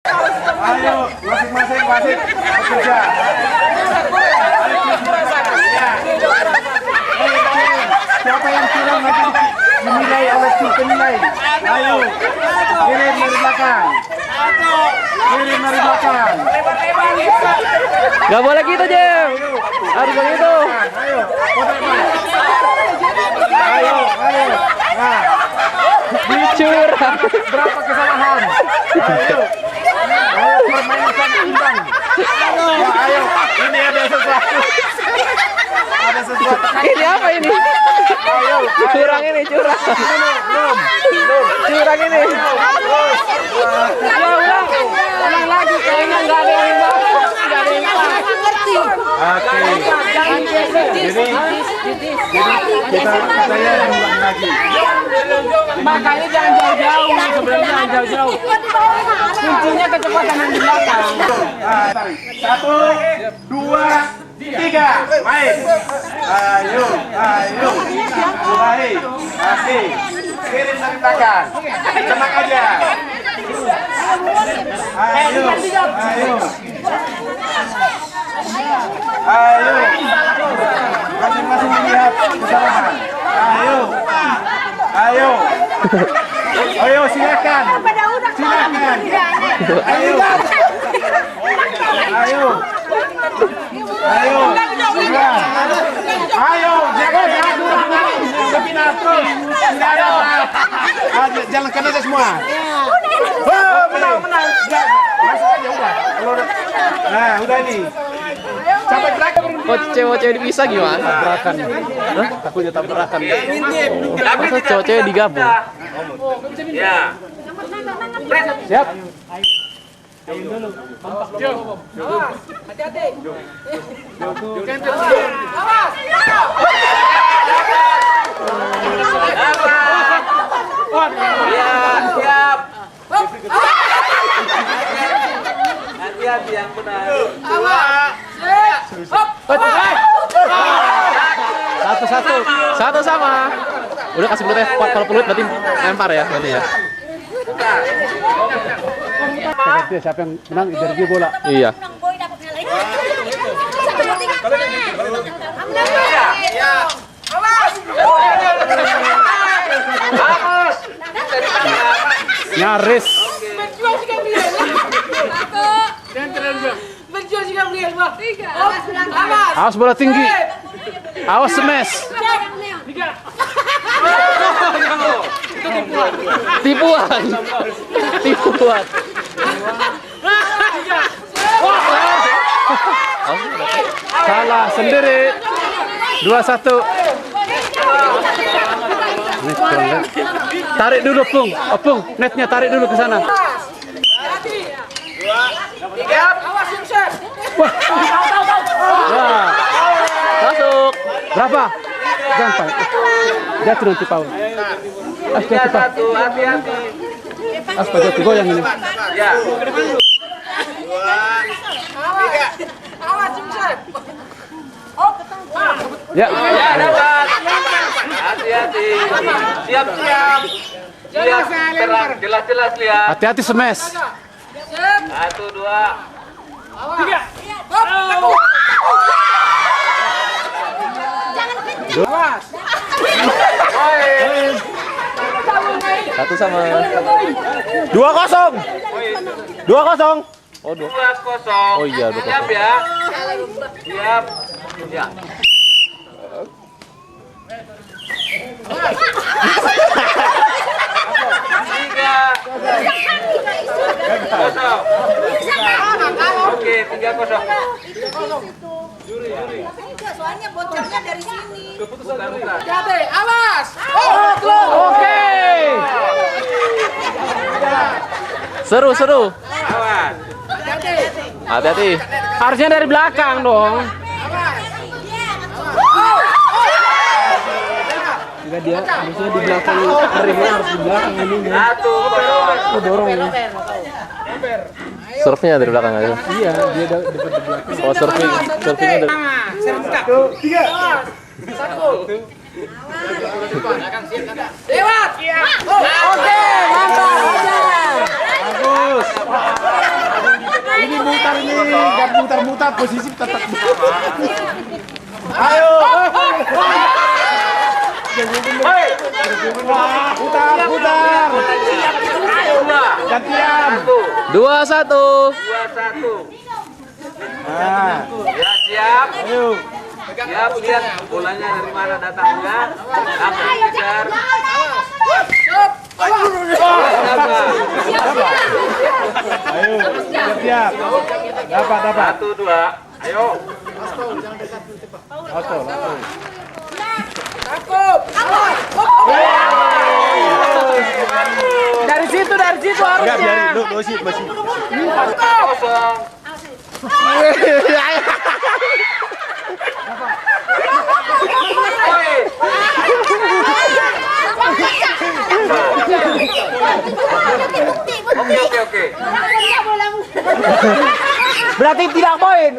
Ayo, masing-masing wasit bekerja. Siapa yang curang nanti dinilai oleh tim penilai. Ayo, kirim dari belakang. Kirim dari belakang. Gak boleh gitu, Jem. Harus begitu. Ayo, ayo, ayo. Nah, Dicurang. berapa kesalahan? Ayo, ayo permainan sama imbang. Ya, ayo, ini ada sesuatu. Ada sesuatu. Ini apa ini? Ayo, Curang ini, curang. belum. Curang ini. Ya ulang. Ulang lagi kayaknya nggak ada yang bagus. Nggak ada yang bagus. Oke. Jadi kita saya ulang lagi. Makanya jangan jauh-jauh. Sebenarnya jangan jauh-jauh. Kuncinya kecepatan yang di belakang. Tarik. 1, 2, 3, main. Ayo, ayo. Mulai. Oke. Kirim dari belakang. Tenang aja. Ayo, ayo. Ayo. Masing-masing melihat kesalahan. Ayo. Ayo. Ayo silakan. Silakan. Ayo. Ayo. Ayo. Sudah. Ayo, jangan ragu berpindah terus. Tidak ada apa. Jalankan aja semua. Oh, menang. Udah, masuk aja udah. Nah, udah ini. Sampai terakhir. Kok cewek-cewek dipisah gimana? Tabrakan. Hah? Takutnya tabrakan. Masa cowok-cewek digabung? Ya. Siap. Ya, siap. Hati-hati yang benar. Satu sama. Udah kasih peluit ya. Kalau peluit berarti lempar ya berarti ya. Siapa yang menang dari bola. Iya. Nyaris. Awas bola tinggi. Awas smash. Tipuan. Tipuan. Salah sendiri. 2-1. Tarik dulu Pung. Opung, netnya tarik dulu ke sana. Wah. Masuk. Berapa? Gampang. Jatuh nanti Paul. Jatuh Pak. Hati-hati. Jatuh goyang ini. Ya. Ya. Ya, dapat. Hati-hati. Siap-siap. Siap, terang, jelas-jelas lihat. Hati-hati smash. 1, 2. Satu sama. 2-0. 2-0. Oh, 2-0. Oh iya, 2-0. Siap ya. Siap. Ya. Tiga. Kosong. Oke, 3-0. Soalnya bocornya dari sini. Bukan. Awas. Oke. Seru. Awas. Hati-hati. Harusnya dari belakang dong. Enggak, dia harusnya di belakang. Rimnya harus di belakang ini. 1-0. Dorong ya. Serve-nya dari belakang aja. Iya, dia depan di belakang. Oh, surfingnya dari. 1, 3. Lewat. Oke, mantap. Bagus. posisi tetap. Ayo. Putar. Gantian. 2-1. Nah, Ya, siap. ayo. Siap, lihat bolanya dari mana datangnya. Langsung kejar. Ayo, siap. Dapat. 1, 2. Ayo. Auto. Dari situ Enggak, harusnya. biarin. Lu sih, masih. 4-0. Oke. Berarti tidak poin.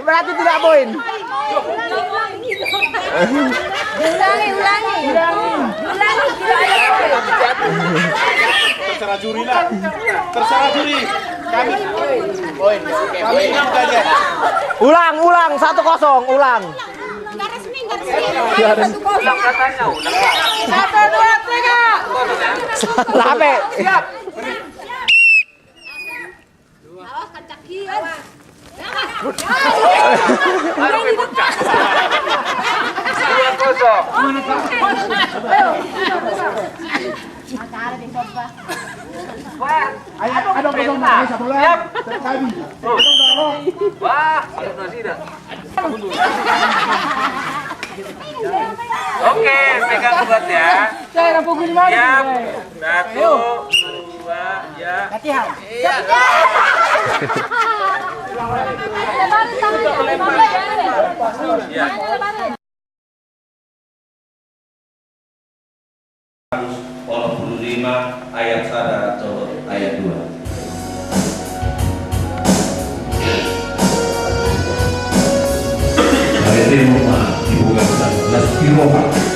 Ulangi. Terserah juri lah. Terserah juri. Kami aja. Ulang 1-0, ulang. Nggak resmi. Ulang katanya, ulang. 1, 2, 3. Sampai. Siap. Awas kacakian. Baru pecah. 2-0. Ada kosong main satu lah. Kami. Wah, harus nasi dah. Oke, pegang obat ya. Saya rampung di mana? Siap. 1, 2, ya. Latihan. Ya. Oleh 25 ayat 1 atau ayat 2. Ayat 5 dibuka 11 kilometer.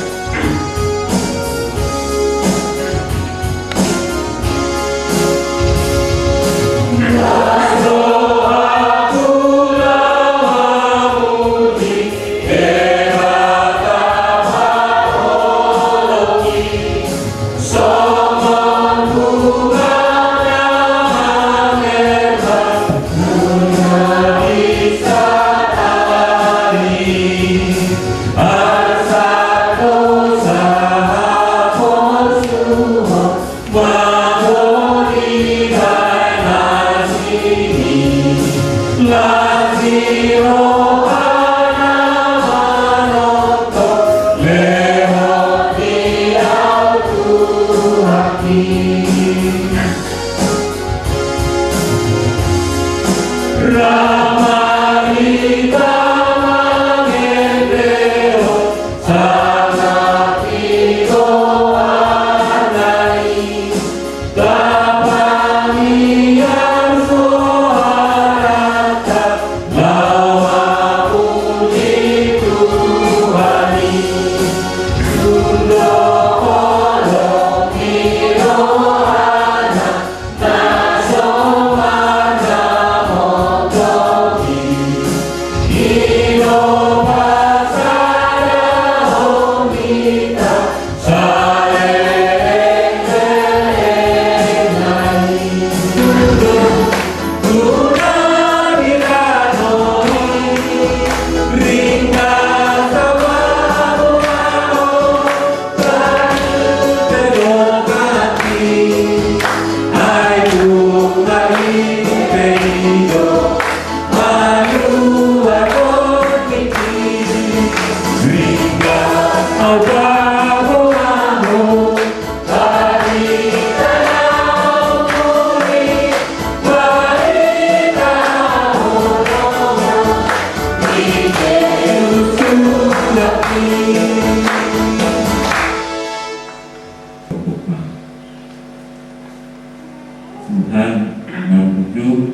Tuhan menuju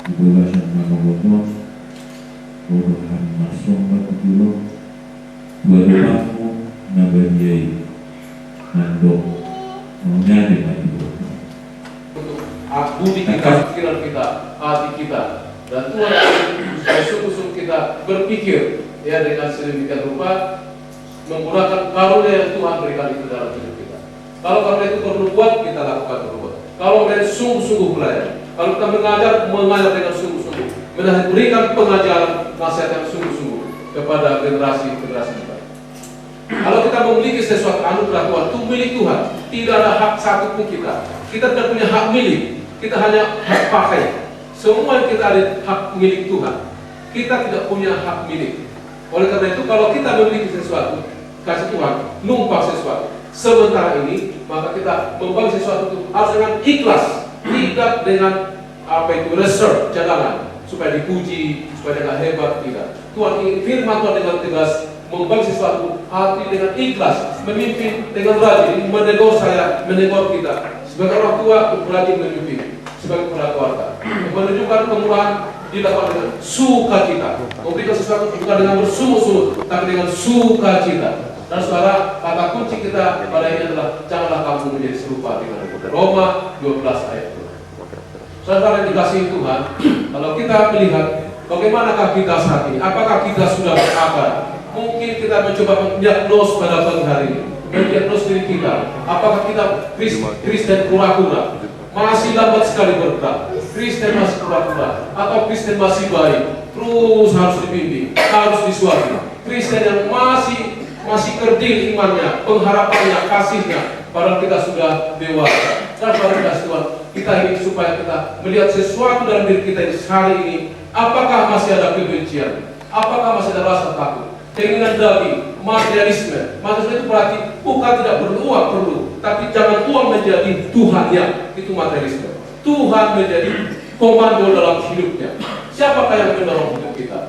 kebebasan mengobrol perubahan masuk batu dulu berlaku nabadiai mandok maunya dengan itu budi kita, pikiran kita, hati kita, dan Tuhan supaya sungguh-sungguh kita berpikir ya dengan sedemikian rupa menggunakan karunia yang Tuhan berikan itu dalam hidup kita. Kalau karunia itu berbuat, kita lakukan berbuat. Kalau kita sungguh-sungguh belajar, kalau kita mengajar dengan sungguh-sungguh, berikan pengajaran nasihat yang sungguh-sungguh kepada generasi-generasi kita. Kalau kita memiliki sesuatu anugerah Tuhan, itu milik Tuhan. Tidak ada hak satu pun kita. Kita tidak punya hak milik. Kita hanya hak pakai. Semua yang kita ada hak milik Tuhan. Kita tidak punya hak milik. Oleh karena itu, kalau kita memiliki sesuatu, kasih Tuhan, numpang sesuatu. Sementara ini, maka kita membagi sesuatu itu harus dengan ikhlas, tidak dengan reserve, cadangan, supaya dipuji, supaya dengan hebat, tidak. Tuhan ingin firman Tuhan dengan tegas membagi sesuatu hati dengan ikhlas, memimpin dengan rajin, menegur saya, menegur kita. Sebagai orang tua, rajin memimpin sebagai kepala keluarga, menunjukkan kemurahan dilakukan dengan sukacita, memberikan sesuatu bukan dengan bersungguh-sungguh, tapi dengan sukacita. Dan saudara, kata kunci kita pada ini adalah janganlah kamu menjadi serupa dengan Roma 12 ayat 2. Saudara yang dikasihi Tuhan, kalau kita melihat bagaimanakah kita saat ini, apakah kita sudah berakal? Mungkin kita mencoba mendiagnos pada pagi hari ini, mendiagnos diri kita, apakah kita Kristen kura-kura, masih lambat sekali bergerak, Kristen masih kura-kura, atau Kristen masih baik, terus harus dibimbing, harus disuapi, Kristen yang masih kerdil imannya, pengharapannya, kasihnya, padahal kita sudah dewasa. Dan pada Tuhan, kita ingin supaya kita melihat sesuatu dalam diri kita ini hari ini, apakah masih ada kebencian, apakah masih ada rasa takut, keinginan daging, materialisme. Materialisme itu berarti bukan tidak perlu uang, perlu, tapi jangan uang menjadi Tuhannya, itu materialisme. Tuhan menjadi komando dalam hidupnya. Siapakah yang mendorong hidup kita?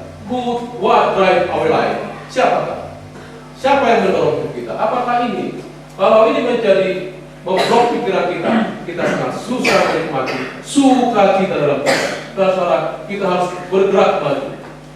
What drive our life? Siapakah? Siapa yang mendorong hidup kita? Apakah ini? Kalau ini menjadi memblok pikiran kita sangat susah menikmati sukacita dalam kita. Saudara, kita harus bergerak maju.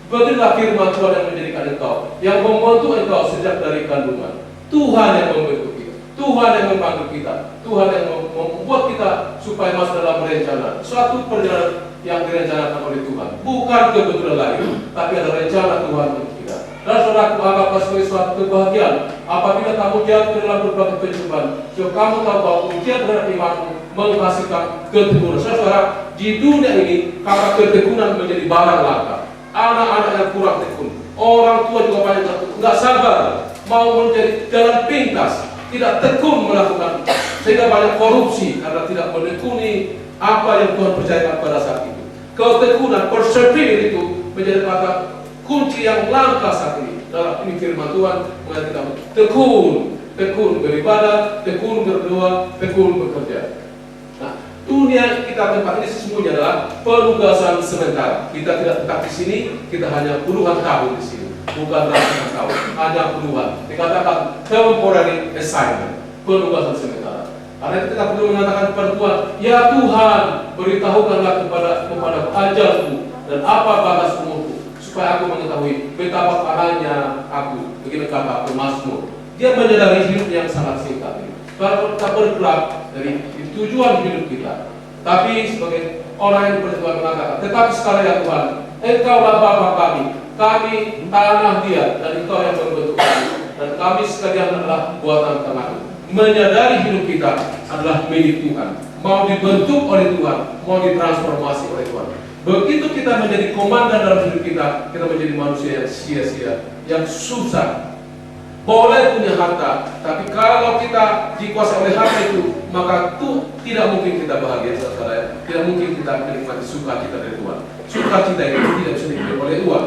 Berilah firman Tuhan yang menjadikan engkau, yang membentuk engkau sejak dari kandungan. Tuhan yang membentuk kita, Tuhan yang memanggil kita, Tuhan yang membuat kita supaya masuk dalam rencana. Suatu perjalanan yang direncanakan oleh Tuhan, bukan kebetulan lagi, tapi ada rencana Tuhan untuk kita. Dan saudara, anggaplah sebagai suatu kebahagiaan apabila kamu jatuh dalam berbagai pencobaan. So kamu tahu bahwa ujian terhadap imanmu menghasilkan ketekunan. Saudara, di dunia ini kata ketekunan menjadi barang langka. Anak-anak yang kurang tekun, orang tua juga banyak nggak sabar, mau menjadi jalan pintas, tidak tekun melakukan, sehingga banyak korupsi karena tidak menekuni apa yang Tuhan percayakan pada saat itu. Ketekunan, persevere itu menjadi kata kunci yang langka saat ini. Dalam ini firman Tuhan mengatakan tekun beribadah, tekun berdoa, tekun bekerja. Dunia kita tempat ini sesungguhnya adalah penugasan sementara. Kita tidak tetap di sini, kita hanya puluhan tahun di sini, bukan ratusan tahun, hanya puluhan. Dikatakan temporary assignment, penugasan sementara. Karena itu kita perlu mengatakan kepada Tuhan, ya Tuhan, beritahukanlah kepada ajalku dan apa batas umurku, supaya aku mengetahui betapa parahnya aku. Begini kata pemazmur. Dia menyadari hidup yang sangat singkat ini. Kalau kita bergerak dari tujuan hidup kita, tapi sebagai orang yang bertujuan mengatakan, tetapi sekarang ya Tuhan, Engkaulah Bapa kami tanah Dia, dan Engkau yang membentuk kami, dan kami sekalian adalah buatan tangan. Menyadari hidup kita adalah milik Tuhan, mau dibentuk oleh Tuhan, mau ditransformasi oleh Tuhan. Begitu kita menjadi komandan dalam hidup kita menjadi manusia yang sia-sia, yang susah. Boleh punya harta, tapi kalau kita dikuasai oleh harta itu, maka itu tidak mungkin kita bahagia, saudara. Tidak mungkin kita menikmati sukacita dari Tuhan. Sukacita itu tidak bisa dibeli oleh uang.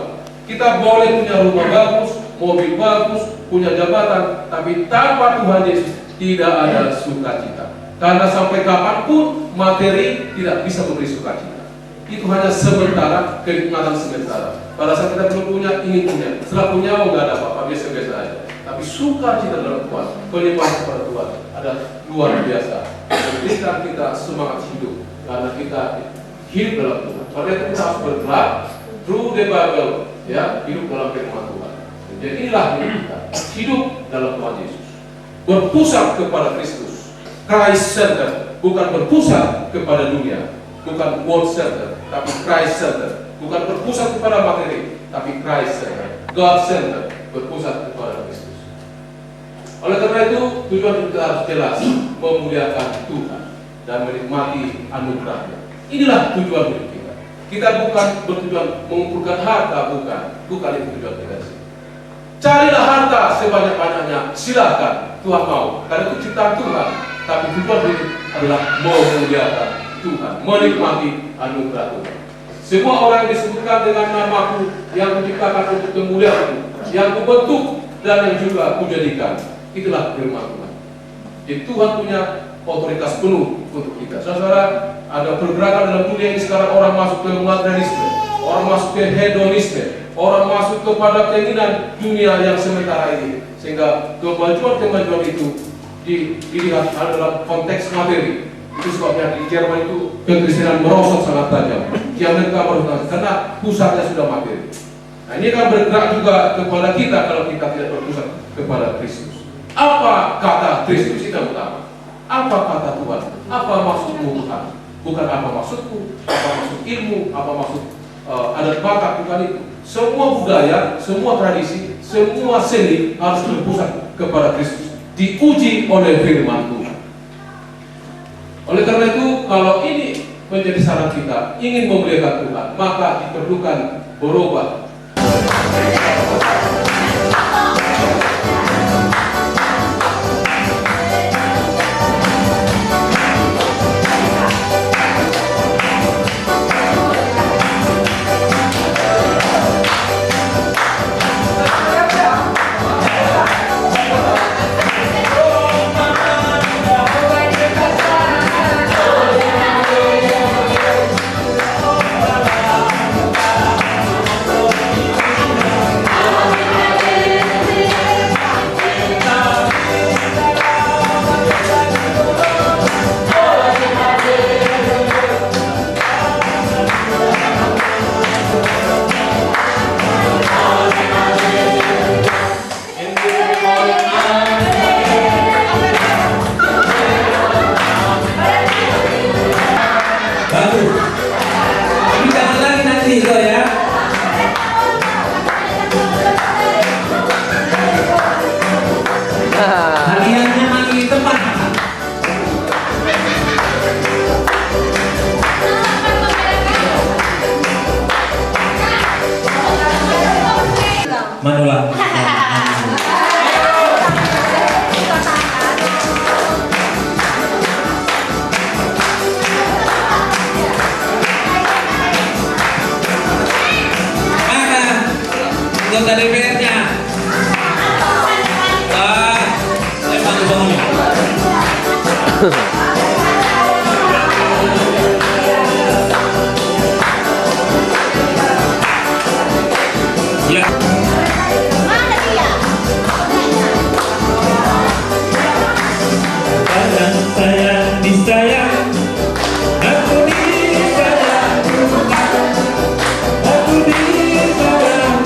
Kita boleh punya rumah bagus, mobil bagus, punya jabatan, tapi tanpa Tuhan Yesus tidak ada sukacita. Karena sampai kapanpun materi tidak bisa memberi sukacita. Itu hanya sementara, kenikmatan sementara. Pada saat kita belum punya, ingin punya. Setelah punya, nggak ada apa-apa, biasa-biasa aja. Tapi sukacita dalam Tuhan, penyembahan kepada Tuhan ada luar biasa. Memberikan kita semangat hidup karena kita hidup dalam Tuhan. Karena itu kita harus bergerak through the Bible, ya, hidup dalam firman Tuhan. Jadi inilah hidup kita, hidup dalam Tuhan Yesus. Berpusat kepada Kristus, Christ center, bukan berpusat kepada dunia, bukan world center, tapi Christ center. bukan berpusat kepada materi, tapi Christ Center, God Center, berpusat kepada Kristus. Oleh karena itu, tujuan kita harus jelas, memuliakan Tuhan dan menikmati anugerahnya. Inilah tujuan hidup kita. Kita bukan bertujuan mengumpulkan harta, bukan itu tujuan kita. Carilah harta sebanyak-banyaknya, silakan, Tuhan mau, karena itu ciptaan Tuhan. Tapi tujuan hidup adalah memuliakan Tuhan, menikmati anugerah Tuhan. Semua orang yang disebutkan dengan namaku, yang kuciptakan untuk kemuliaan, yang kubentuk dan yang juga kujadikan, itulah firman Tuhan. Jadi Tuhan punya otoritas penuh untuk kita. Saudara, ada pergerakan dalam dunia ini sekarang, orang masuk ke materialisme, orang masuk ke hedonisme, orang masuk kepada keinginan dunia yang sementara ini, sehingga kemajuan itu dilihat dalam konteks materi. Itu sebabnya di Jerman itu kekristenan merosot sangat tajam. Di Amerika merosot karena pusatnya sudah materi. Nah, ini akan bergerak juga kepada kita kalau kita tidak berpusat kepada Kristus. Apa kata Kristus itu yang utama? Apa kata Tuhan? Apa maksudmu Tuhan? Bukan apa maksudku, apa maksud ilmu, apa maksud adat bakat, bukan itu. Semua budaya, semua tradisi, semua seni harus berpusat kepada Kristus. Diuji oleh firman Tuhan. Oleh karena itu, kalau ini menjadi syarat kita ingin memuliakan Tuhan, maka diperlukan berubah. Manula. Anggota DPR-nya. Saya bantu bangun. Ya. Mana dia? Sayang disayang, aku disayang, aku disayang,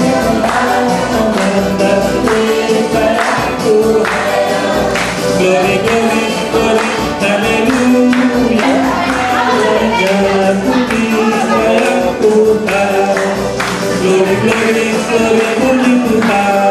glory, glory, glory, haleluya. Aku disayang Tuhan, glory, glory, glory, puji Tuhan.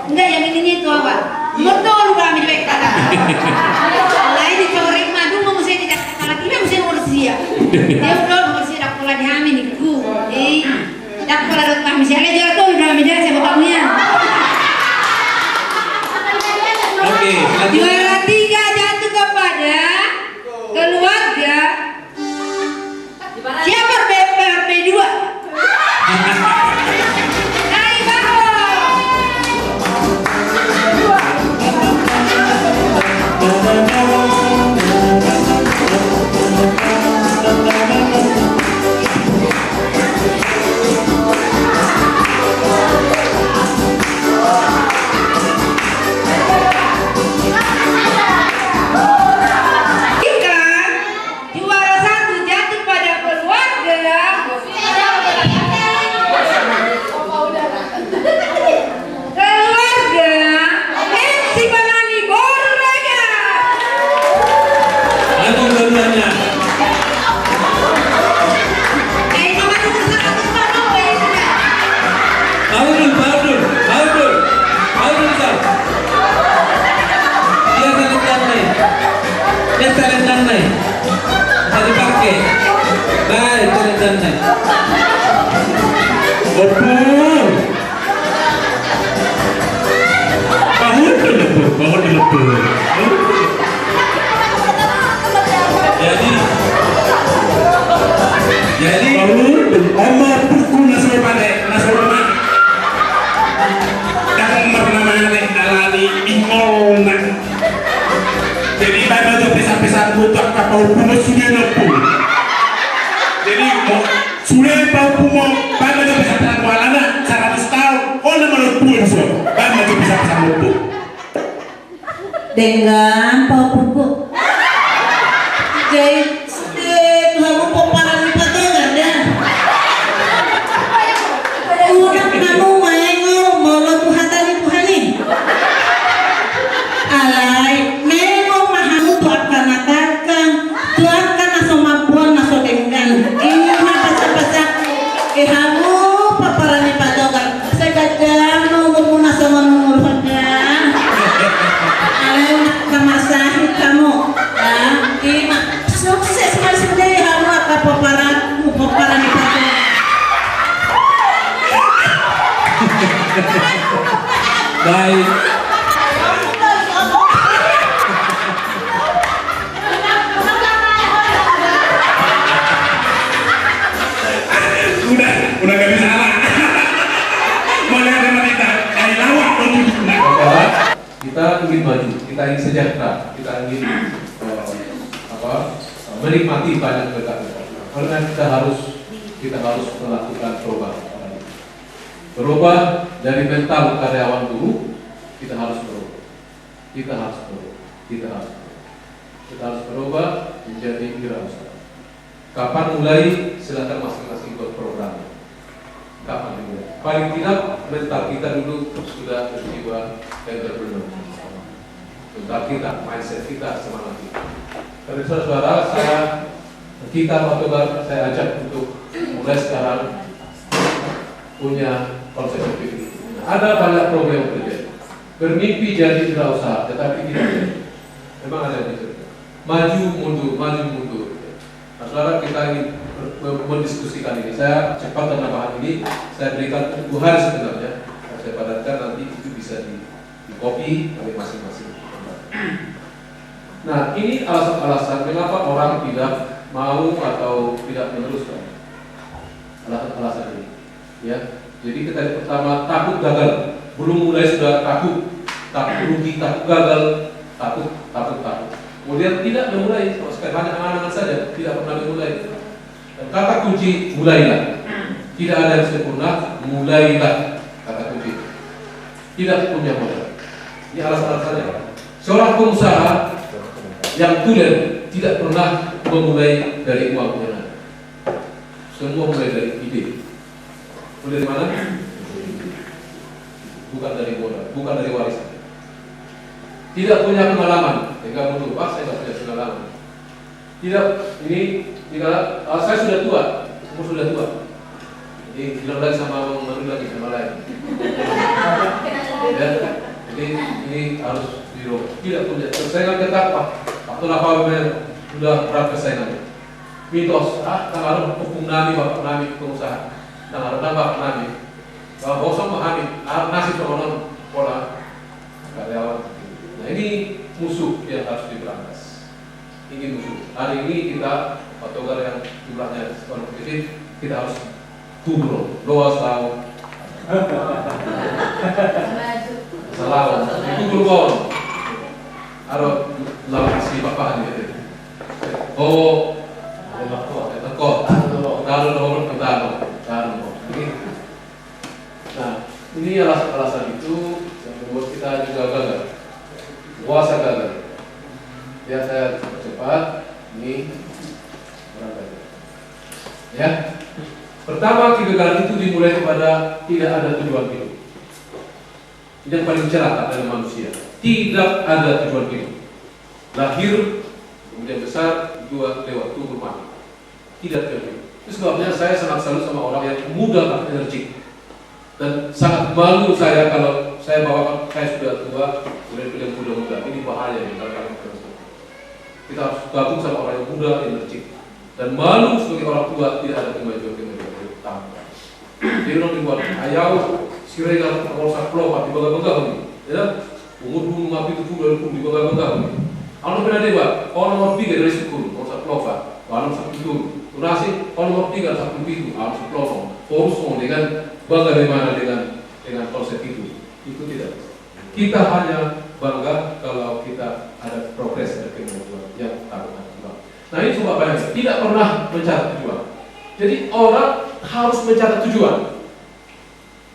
Enggak, yang ini itu apa? Betul kami di kata. Lain dicorek madu mau mesti tidak salah kita mesti nomor sia. Dia udah mesti dak pola di amin itu. Dak pola dot kami saya jual tuh udah kami saya bapaknya. Oke, Juara 3 jatuh kepada keluarga. Siapa RP2? Lepur. Bangun di lepur. Jadi Omar buku nasional pada nasional. Dan namanya alani ingolna. Jadi pada tu pisah-pisah butuh kapal pulau sudah lepur. Jadi sudah pulau pada tu pisah-pisah walana 100 tahun. Oh nama lepur semua. Pada tu pisah-pisah lepur. Dengan papuku. Jadi kamu paparan patungan dah. Udah kamu maengo molo Tuhan Tuhani. Alai mengo mahamu tuat kanatakan tuat kana somampuan naso dengan ini pasak-pasak kamu paparan patungan segadang nomor naso nomor padang. Kamasahin kamu, sukses mas sebenarnya kamu apa paparan itu. baik. Udah gak bisa lah. Boleh ada wanita dari lawak Kita ingin maju, kita ingin sejahtera, kita ingin menikmati banyak berkat. Karena kita harus melakukan perubahan. Berubah dari mental karyawan dulu, kita harus berubah. Kita harus berubah menjadi wirausaha. Kapan mulai? Silakan masing-masing buat program. Kapan dimulai? Paling tidak mental kita dulu sudah berjiwa entrepreneur. Mental kita, mindset kita, semangat kita. Dari saudara, kita saya ajak untuk mulai sekarang punya konsep berpikir. Nah, ada banyak problem yang terjadi. Bermimpi jadi wirausaha, tetapi tidak jadi. Memang ada yang terjadi. Maju mundur. Nah, saudara, kita ingin mendiskusikan ini. Saya cepat karena bahan ini saya berikan 2 hari sebenarnya. Saya padatkan nanti itu bisa di-copy oleh masing-masing. Nah, ini alasan-alasan mengapa orang tidak mau atau tidak meneruskan. Alasan-alasan ini. Ya. Jadi kita pertama takut gagal. Belum mulai sudah takut rugi, takut gagal, takut. Kemudian tidak memulai, hanya angan-angan saja, tidak pernah memulai. Dan kata kunci mulailah. Tidak ada yang sempurna, mulailah kata kunci. Tidak punya modal. Ini alasan-alasannya. Seorang pengusaha yang tulen tidak pernah memulai dari uang yang ada. Semua mulai dari ide. Mulai dari mana? Bukan dari modal, bukan dari warisan. Tidak punya pengalaman, sehingga butuh saya tidak punya pengalaman. Tidak, ini saya sudah tua, umur sudah tua. Jadi bilang lagi sama Manu lagi sama lain. Ya, jadi ini harus dirubah. Tidak punya persaingan ketat Pak. Waktu lapangan sudah berat persaingannya. Mitos, kalau hukum nami bapak nami pengusaha, kalau bapak nami, kalau bosong memahami, nasib orang pola karyawan. Nah ini musuh yang harus diberantas. Ini musuh. Hari ini kita patogar yang jumlahnya sedikit, kita harus kubro, luas tahu. Salah, kubro kon. Harus lawan si bapak ini. Oh, tekot. Kalau nomor pertama, nah, ini alasan itu yang membuat kita juga gagal. Puasa gagal. Ya saya cepat. Ini orang gagal. Ya. Pertama kegagalan itu dimulai kepada tidak ada tujuan hidup. Ini yang paling celaka dalam manusia. Tidak ada tujuan hidup. Lahir, kemudian besar, lewat tumbuh mati. Tidak tujuan. Itu sebabnya saya sangat salut sama orang yang muda dan energik. Dan sangat malu saya kalau saya bawa saya sudah tua, kemudian pilih muda-muda. Ini bahaya ya kalau kalian terus. Kita harus gabung sama orang yang muda, energik. Dan malu sebagai orang tua tidak ada kemajuan tambah. Dia orang dibuat ayau sirega ngorsak plopat di bangga-bangga ni. Ya. Umur pun ngapi tu pun di bangga-bangga ni. Anu pernah dewa, orang nomor 3 dari suku ngorsak plopat. Kalau satu itu, tunasi kalau nomor 3 satu itu harus pelosong. Forus dengan bagaimana dengan konsep itu tidak. Kita hanya bangga kalau kita ada progres dari kemajuan yang taruhan. Nah ini coba bayangkan, tidak pernah mencatat tujuan. Jadi orang harus mencatat tujuan.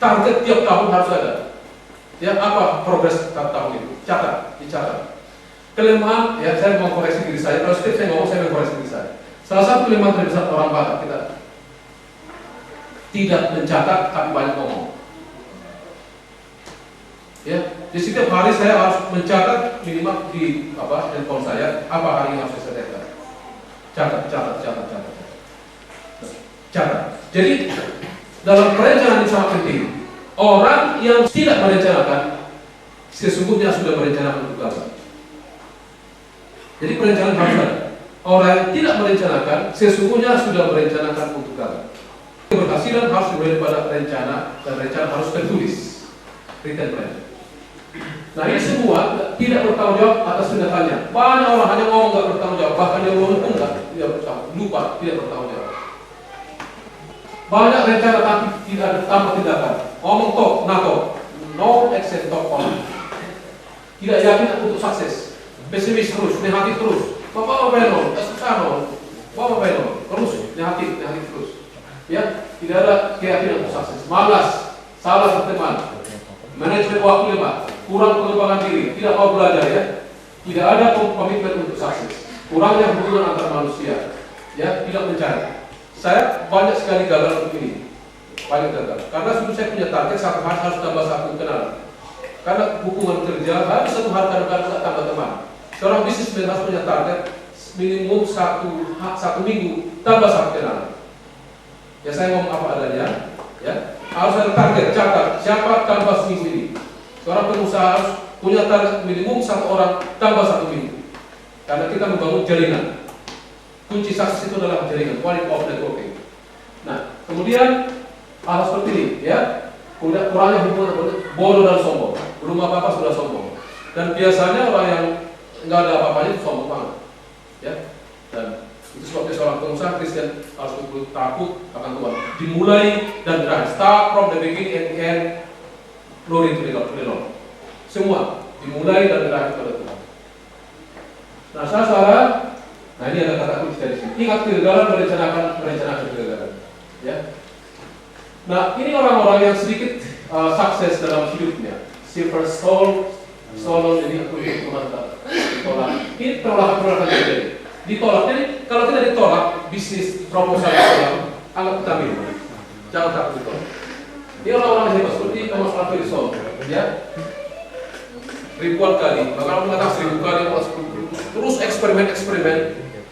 Target tiap tahun harus ada. Ya apa progres tahun itu? Dicatat. Kelemahan, ya saya mau koreksi diri saya. Kalau setiap saya ngomong, saya mau koreksi diri saya. Salah satu kelemahan terbesar orang Batak kita tidak mencatat tapi banyak ngomong. Ya, di setiap hari saya harus mencatat minimal di handphone saya apa hari yang harus saya catat. Catat. Jadi dalam perencanaan ini sangat penting. Orang yang tidak merencanakan sesungguhnya sudah merencanakan untuk gagal. Jadi perencanaan harus ada. Orang yang tidak merencanakan sesungguhnya sudah merencanakan untuk gagal. Keberhasilan harus dimulai pada rencana dan rencana harus tertulis. Written plan. Nah ini semua tidak bertanggung jawab atas tindakannya. Banyak orang hanya ngomong nggak bertanggung jawab, bahkan dia ngomong pun tidak bertanggung, lupa tidak bertanggung jawab. Banyak rencana tapi tidak ada tanpa tindakan. Ngomong tok, no action talk on. Tidak yakin untuk sukses, pesimis terus, negatif terus. Bapak beno, terus negatif terus. Ya, tidak ada keyakinan untuk sukses. Malas, salah berteman, manajemen waktu lemah, kurang pengembangan diri, tidak mau belajar ya. Tidak ada komitmen untuk sukses. Kurangnya hubungan antar manusia, ya, tidak mencari. Saya banyak sekali gagal untuk ini, banyak gagal. Karena sebelum saya punya target satu hari harus tambah satu kenalan. Karena hubungan kerja harus satu hari kadang-kadang tambah teman. Seorang bisnismen harus punya target minimum satu minggu tambah satu kenalan. Ya saya ngomong apa adanya, ya harus ada target, catat siapa tambah seminggu ini. Seorang pengusaha harus punya target minimum satu orang tambah satu minggu. Karena kita membangun jaringan. Kunci sukses itu adalah jaringan, quality of networking. Nah, kemudian hal seperti ini, ya, kurangnya hubungan bodoh dan sombong. Belum apa-apa sudah sombong. Dan biasanya orang yang nggak ada apa-apanya itu sombong banget, ya. Dan itu sebabnya seorang pengusaha Kristen harus betul takut akan Tuhan. Dimulai dan berakhir. Start from the beginning and the end. Glory to the Lord. Semua dimulai dan berakhir pada Tuhan. Nah, saudara, nah ini ada kata kunci dari sini. Ingat kegagalan merencanakan kegagalan. Ya. Nah, ini orang-orang yang sedikit sukses dalam hidupnya. Silver stone jadi Tuhan ditolak. Ini penolakan terjadi. Ditolak. Jadi kalau tidak ditolak, bisnis proposal ditolak, anggap kita minum. Jangan takut ditolak. Ini orang-orang yang hebat seperti Thomas Edison, ya. Ribuan kali, bahkan mengatakan 1000 kali, terus eksperimen,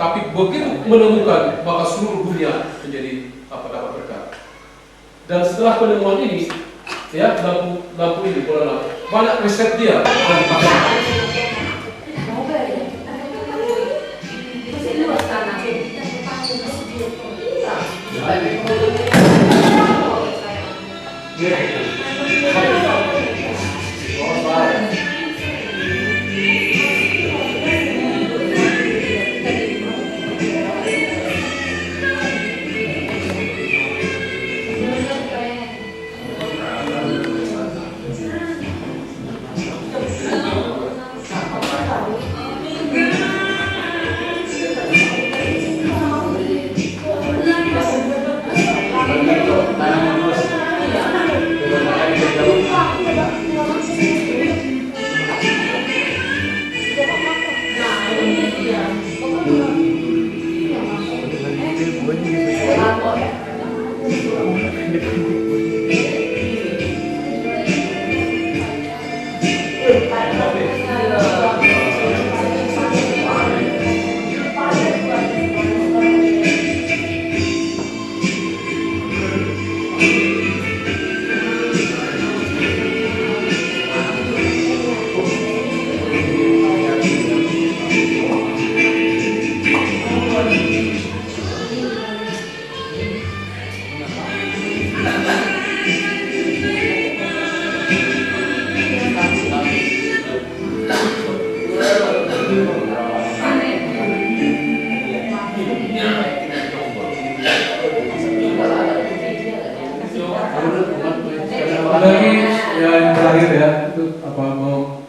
tapi begitu menemukan maka seluruh dunia menjadi dapat berkah. Dan setelah penemuan ini, ya lampu ini bola lampu, banyak riset dia dan dipakai.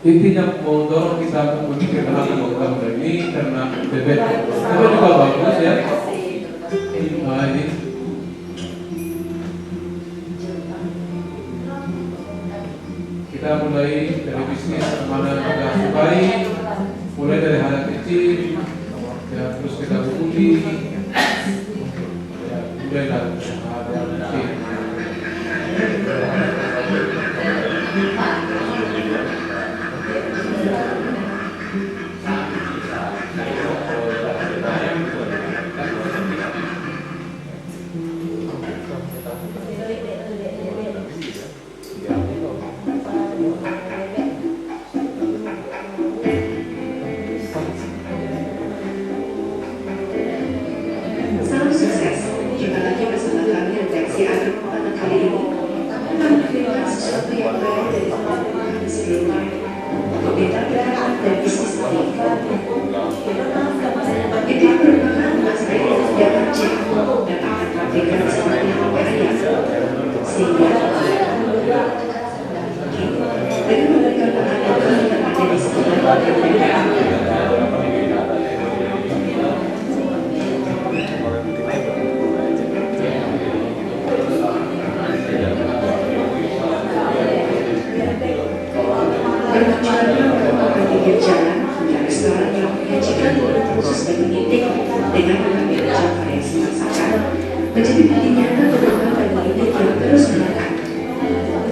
intinya mendorong kita untuk berpikir kenapa program ini karena bebek juga bagus ya. Nah ini kita mulai dari bisnis mana kita sukai, mulai dari hal yang kecil ya, terus kita ikuti ya, mulai dari hal yang kecil. Salam sukses. Jumpa lagi bersama kami redaksi Agro pada kali ini akan menampilkan sesuatu yang baru dari teman-teman sebelumnya untuk bidang dan bisnis ini. Itu merupakan masalah yang tidak kerja dan akan tampilkan seperti apa ya, sehingga dengan memberikan pengalaman yang ada di sekitar jalan dan restoran yang menyajikan produk khusus dan mengintik dengan mengambil jam variasi masakan menjadi bukti nyata kebutuhan dan mengintik yang terus meningkat.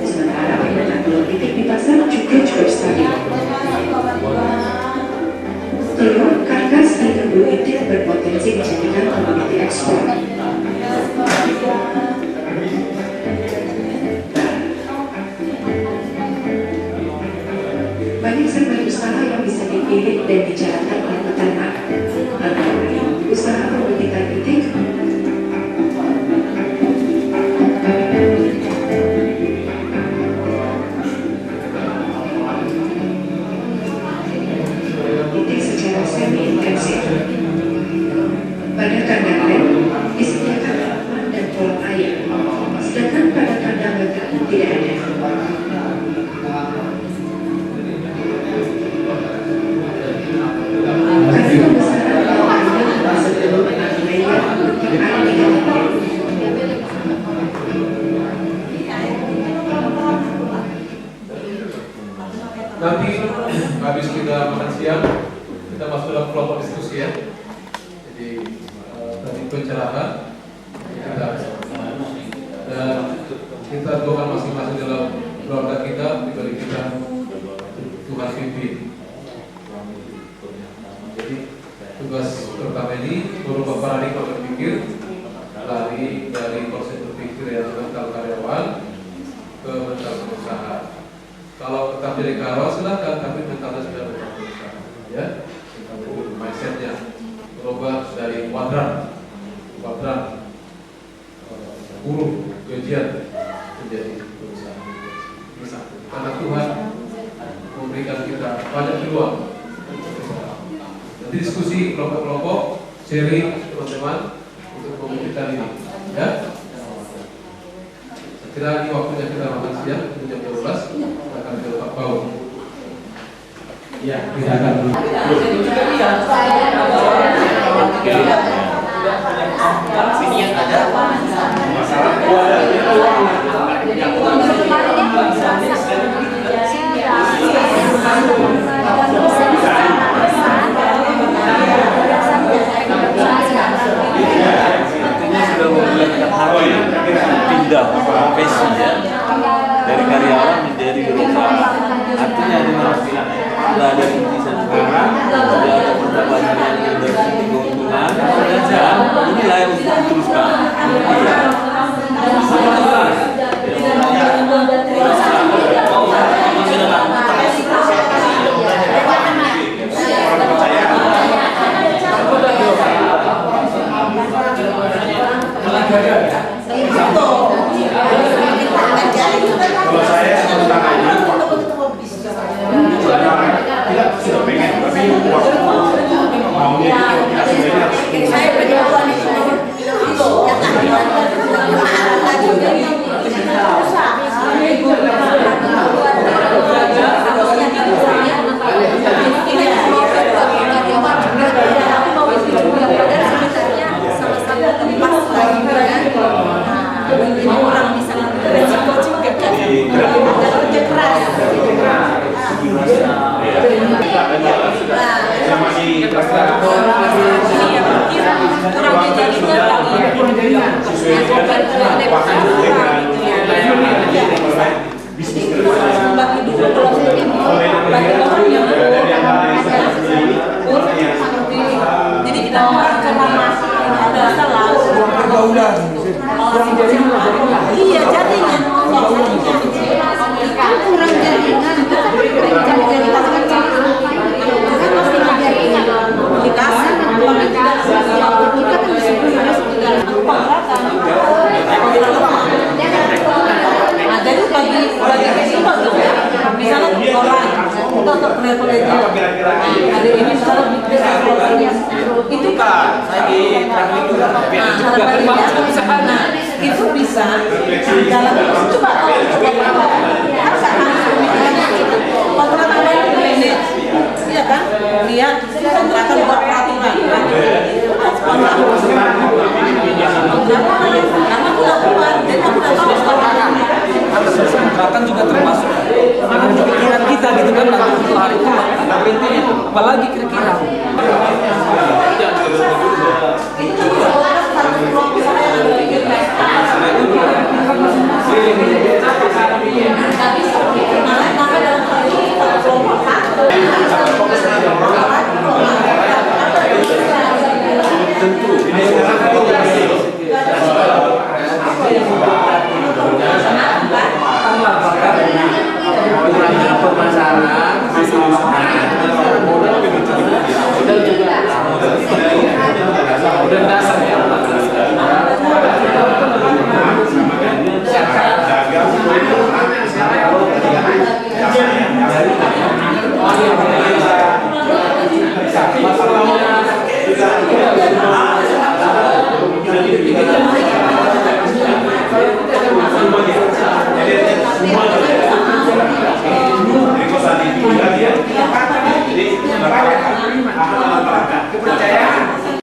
Sementara permintaan telur itik di pasar juga cukup stabil. Telur, karkas, dan telur itik berpotensi dijadikan komoditi ekspor. Banyak segmen usaha yang bisa dipilih dan dijalankan oleh peternak. Antara lain, usaha pemetikan itik, itik secara semi-intensif. Pada kandang lem disediakan tanaman dan kolam air, sedangkan pada kandang betina tidak ada. Nanti habis kita makan siang, kita masuk dalam kelompok diskusi ya. Jadi tadi pencerahan dan kita doakan masing-masing dalam keluarga kita, pribadi kita, Tuhan pimpin. Jadi tugas pertama ini merubah paradigma berpikir, lari dari konsep berpikir yang mental karyawan ke mental pengusaha. Kalau tetap jadi karyawan silakan, tapi mentalnya sudah mental pengusaha, ya. Kita berubah mindsetnya, berubah dari kuadran buruh gajian menjadi pengusaha. Bisa. Karena Tuhan memberikan kita banyak peluang. Nanti diskusi kelompok-kelompok, sharing teman-teman untuk membuktikan ini, ya. Saya kira ini waktunya kita makan siang, jam 12 kita akan ke Pak Paul. Ya, kita akan dulu. Ini yang ada masalah sudah memulai pindah profesi ya, dari karyawan menjadi birokrat. Artinya sudah ada rintisan sekarang, sudah ada pendapatan yang dari sisi keuntungan, dan inilah yang harus diteruskan. Kalau saya sementara ini sudah pengen, tapi maunya Saya berjalan itu bagi dulu kalau ini bagi orang yang jadi kita karena ada salah pergaulan iya jaringan kurang jaringan jadi bagi itu bagus misalnya orang kita untuk level aja hari ini misalnya itu kan itu bisa dalam coba kontrakan ini iya kan lihat kontrakan buat peraturan karena aku udah keluar dan aku udah tahu kontrakan juga termasuk pikiran kita gitu kan nanti untuk hari itu apalagi kira-kira tentu ini sekarang